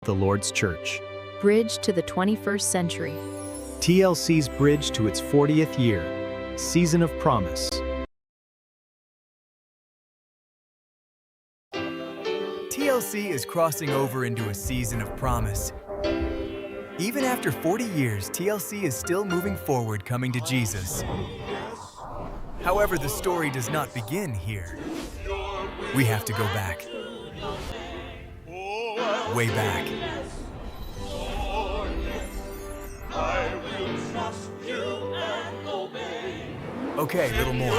the Lord's Church. Bridge to the 21st century. TLC's bridge to its 40th year, Season of Promise. TLC is crossing over into a season of promise. Even after 40 years, TLC is still moving forward, coming to Jesus. However, the story does not begin here. We have to go back. Way back. Okay, a little more.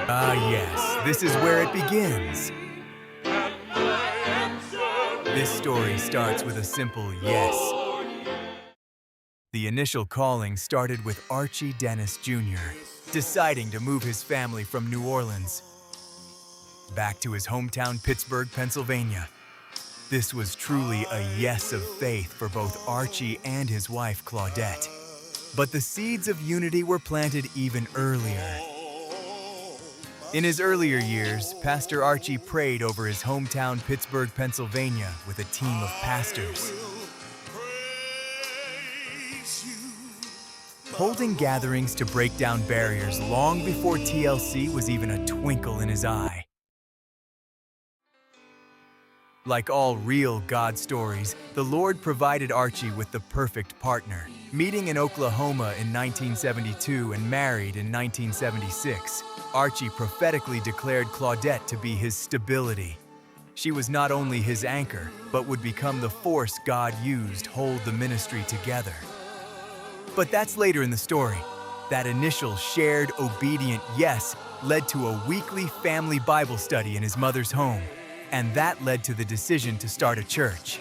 Ah, yes, this is where it begins. This story starts with a simple yes. The initial calling started with Archie Dennis Jr. deciding to move his family from New Orleans back to his hometown Pittsburgh, Pennsylvania. This was truly a yes of faith for both Archie and his wife Claudette. But the seeds of unity were planted even earlier. In his earlier years, Pastor Archie prayed over his hometown Pittsburgh, Pennsylvania with a team of pastors, holding gatherings to break down barriers long before TLC was even a twinkle in his eye. Like all real God stories, the Lord provided Archie with the perfect partner. Meeting in Oklahoma in 1972 and married in 1976, Archie prophetically declared Claudette to be his stability. She was not only his anchor, but would become the force God used to hold the ministry together. But that's later in the story. That initial shared, obedient yes led to a weekly family Bible study in his mother's home. And that led to the decision to start a church.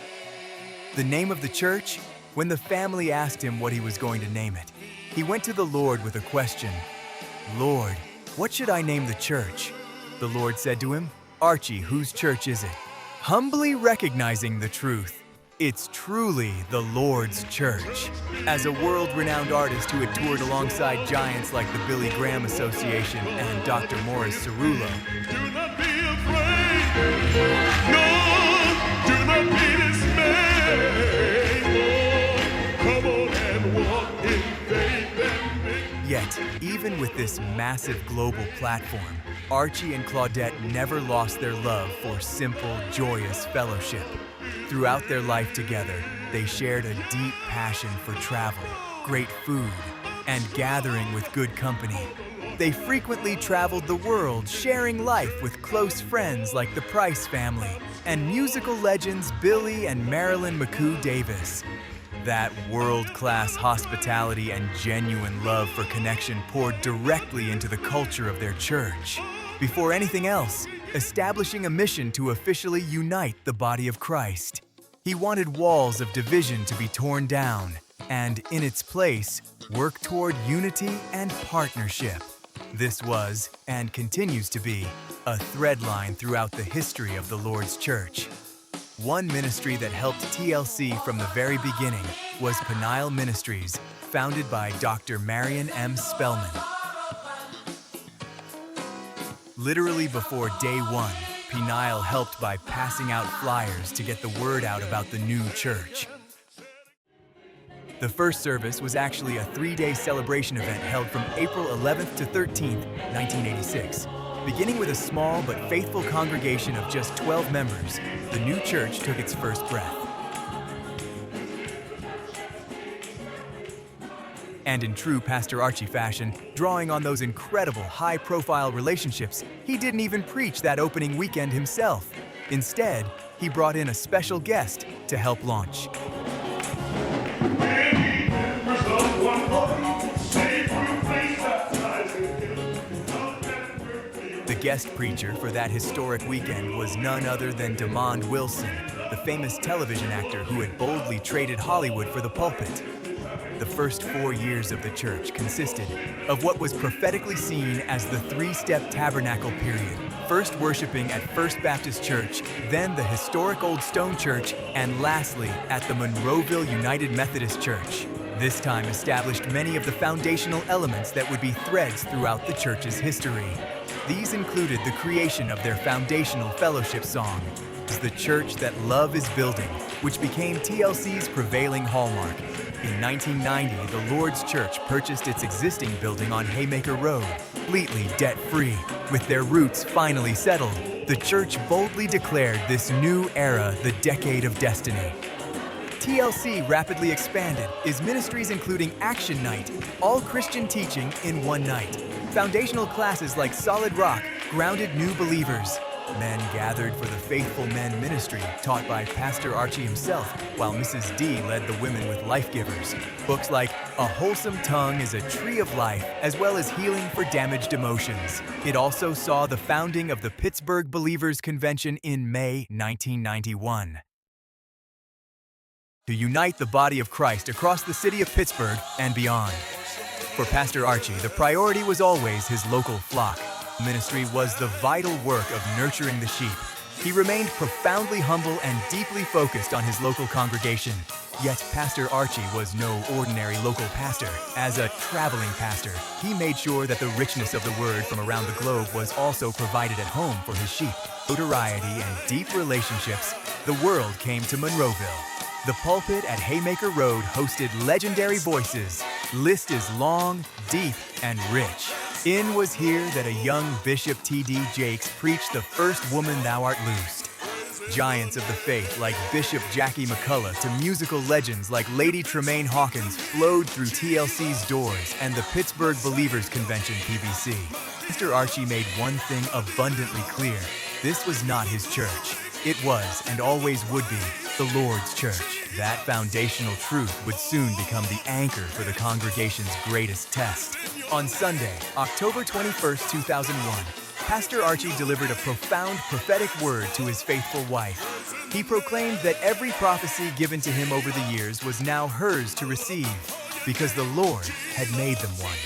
The name of the church? When the family asked him what he was going to name it, he went to the Lord with a question. Lord, what should I name the church? The Lord said to him, Archie, whose church is it? Humbly recognizing the truth, it's truly the Lord's church. As a world-renowned artist who had toured alongside giants like the Billy Graham Association and Dr. Morris Cerullo, Do not be afraid. No, do not be dismayed. Oh, come on and walk in faith and victory. Yet, even with this massive global platform, Archie and Claudette never lost their love for simple, joyous fellowship. Throughout their life together, they shared a deep passion for travel, great food, and gathering with good company. They frequently traveled the world, sharing life with close friends like the Price family and musical legends Billy and Marilyn McCoo Davis. That world-class hospitality and genuine love for connection poured directly into the culture of their church. Before anything else, establishing a mission to officially unite the body of Christ. He wanted walls of division to be torn down, and in its place, work toward unity and partnership. This was, and continues to be, a thread line throughout the history of the Lord's Church. One ministry that helped TLC from the very beginning was Peniel Ministries, founded by Dr. Marion M. Spellman. Literally before day one, Peniel helped by passing out flyers to get the word out about the new church. The first service was actually a 3-day celebration event held from April 11th to 13th, 1986. Beginning with a small but faithful congregation of just 12 members, the new church took its first breath. And in true Pastor Archie fashion, drawing on those incredible high-profile relationships, he didn't even preach that opening weekend himself. Instead, he brought in a special guest to help launch. The guest preacher for that historic weekend was none other than DeMond Wilson, the famous television actor who had boldly traded Hollywood for the pulpit. The first 4 years of the church consisted of what was prophetically seen as the 3-step tabernacle period, first worshiping at First Baptist Church, then the historic Old Stone Church, and lastly at the Monroeville United Methodist Church. This time established many of the foundational elements that would be threads throughout the church's history. These included the creation of their foundational fellowship song, "The Church That Love Is Building," which became TLC's prevailing hallmark. In 1990, the Lord's Church purchased its existing building on Haymaker Road, completely debt-free. With their roots finally settled, the church boldly declared this new era the decade of destiny. TLC rapidly expanded, its ministries including Action Night, all Christian teaching in one night. Foundational classes like Solid Rock grounded new believers. Men gathered for the Faithful Men ministry, taught by Pastor Archie himself, while Mrs. D led the women with Life Givers. Books like A Wholesome Tongue is a Tree of Life, as well as Healing for Damaged Emotions. It also saw the founding of the Pittsburgh Believers Convention in May 1991. To unite the body of Christ across the city of Pittsburgh and beyond. For Pastor Archie, the priority was always his local flock. Ministry was the vital work of nurturing the sheep. He remained profoundly humble and deeply focused on his local congregation. Yet Pastor Archie was no ordinary local pastor. As a traveling pastor, he made sure that the richness of the word from around the globe was also provided at home for his sheep. Notoriety and deep relationships, the world came to Monroeville. The pulpit at Haymaker Road hosted legendary voices. List is long, deep, and rich. In was here that a young Bishop T.D. Jakes preached the first Woman Thou Art Loosed. Giants of the faith like Bishop Jackie McCullough to musical legends like Lady Tremaine Hawkins flowed through TLC's doors and the Pittsburgh Believers Convention PBC. Pastor Archie made one thing abundantly clear. This was not his church. It was, and always would be, the Lord's church. That foundational truth would soon become the anchor for the congregation's greatest test. On Sunday, October 21, 2001, Pastor Archie delivered a profound prophetic word to his faithful wife. He proclaimed that every prophecy given to him over the years was now hers to receive, because the Lord had made them one.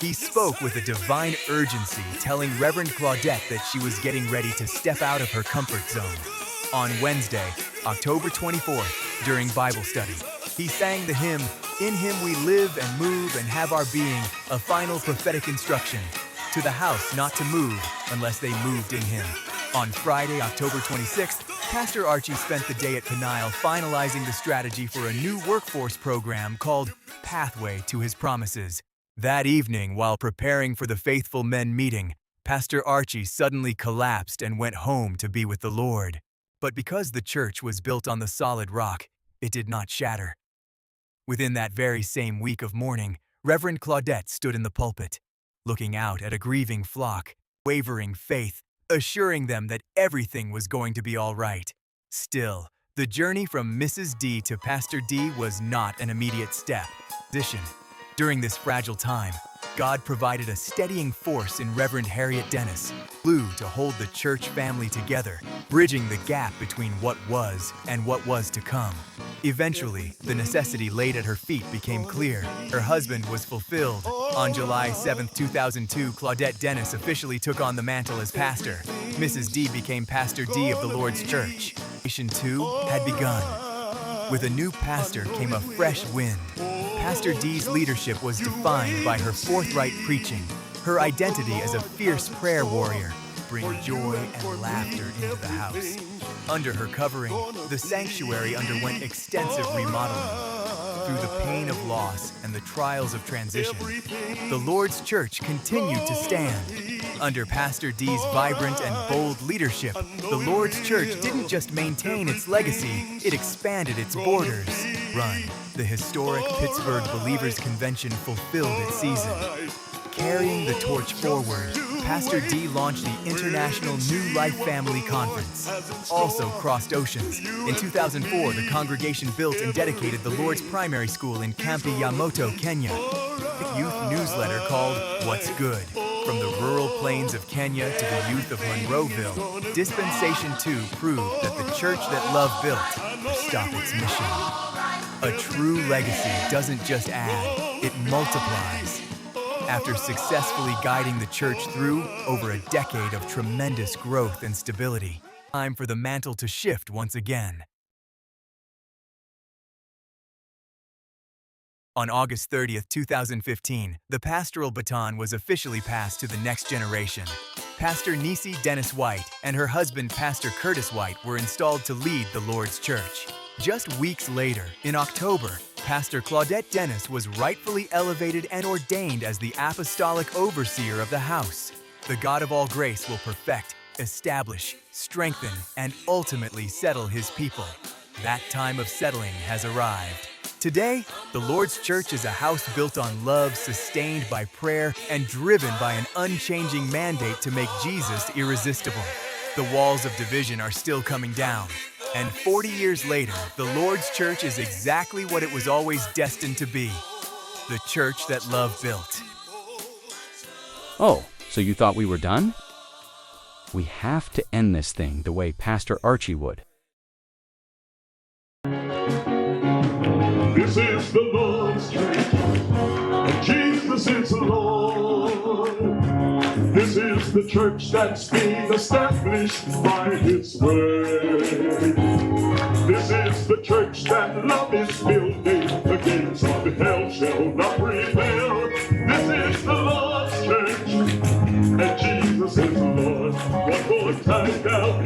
He spoke with a divine urgency, telling Reverend Claudette that she was getting ready to step out of her comfort zone. On Wednesday, October 24th, during Bible study, he sang the hymn, "In Him We Live and Move and Have Our Being," a final prophetic instruction to the house not to move unless they moved in Him. On Friday, October 26th, Pastor Archie spent the day at Peniel finalizing the strategy for a new workforce program called Pathway to His Promises. That evening, while preparing for the Faithful Men meeting, Pastor Archie suddenly collapsed and went home to be with the Lord. But because the church was built on the solid rock, it did not shatter. Within that very same week of mourning, Reverend Claudette stood in the pulpit, looking out at a grieving flock, wavering faith, assuring them that everything was going to be all right. Still, the journey from Mrs. D to Pastor D was not an immediate step. During this fragile time, God provided a steadying force in Reverend Harriet Dennis, glue to hold the church family together, bridging the gap between what was and what was to come. Eventually, the necessity laid at her feet became clear. Her husband was fulfilled. On July 7, 2002, Claudette Dennis officially took on the mantle as pastor. Mrs. D became Pastor D of the Lord's Church. Nation 2 had begun. With a new pastor came a fresh wind. Pastor D's leadership was defined by her forthright preaching, her identity as a fierce prayer warrior, bring joy and laughter into the house. Under her covering, the sanctuary underwent extensive remodeling. Through the pain of loss and the trials of transition, the Lord's Church continued to stand. Under Pastor D's vibrant and bold leadership, the Lord's Church didn't just maintain its legacy, it expanded its borders. The historic Pittsburgh Believers Convention fulfilled its season. Carrying the torch forward, Pastor D launched the International New Life Family Conference. Also crossed oceans. In 2004, the congregation built and dedicated the Lord's Primary School in Kampi Yamoto, Kenya. A youth newsletter called What's Good? From the rural plains of Kenya to the youth of Monroeville, Dispensation 2 proved that the church that love built would stop its mission. A true legacy doesn't just add, it multiplies. After successfully guiding the church through over a decade of tremendous growth and stability, time for the mantle to shift once again. On August 30, 2015, the pastoral baton was officially passed to the next generation. Pastor Nisi Dennis White and her husband Pastor Curtis White were installed to lead the Lord's Church. Just weeks later, in October, Pastor Claudette Dennis was rightfully elevated and ordained as the apostolic overseer of the house. The God of all grace will perfect, establish, strengthen, and ultimately settle His people. That time of settling has arrived. Today, the Lord's Church is a house built on love, sustained by prayer, and driven by an unchanging mandate to make Jesus irresistible. The walls of division are still coming down. And 40 years later, the Lord's Church is exactly what it was always destined to be. The church that love built. Oh, so you thought we were done? We have to end this thing the way Pastor Archie would. This is the Lord's church, and Jesus is the Lord. This is the church that's being established by His word. This is the church that love is building. The gates of hell shall not prevail. This is the Lord's church, and Jesus is the Lord. One more time now.